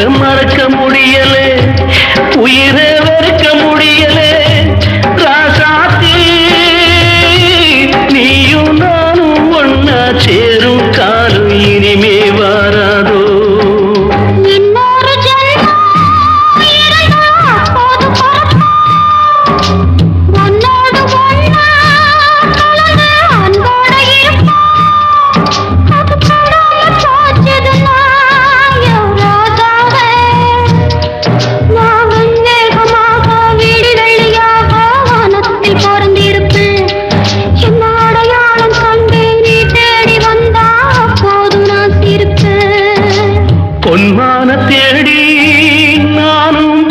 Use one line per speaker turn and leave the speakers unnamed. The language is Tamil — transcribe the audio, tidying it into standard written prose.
மறக்க முடியல, உயிரை வெறுக்க முடியல. ராசாத்தி நீயும் நானும் ஒன்னா சேரும் காலம் இனிமே வாராதோ. பொன்மான தேடி நானும்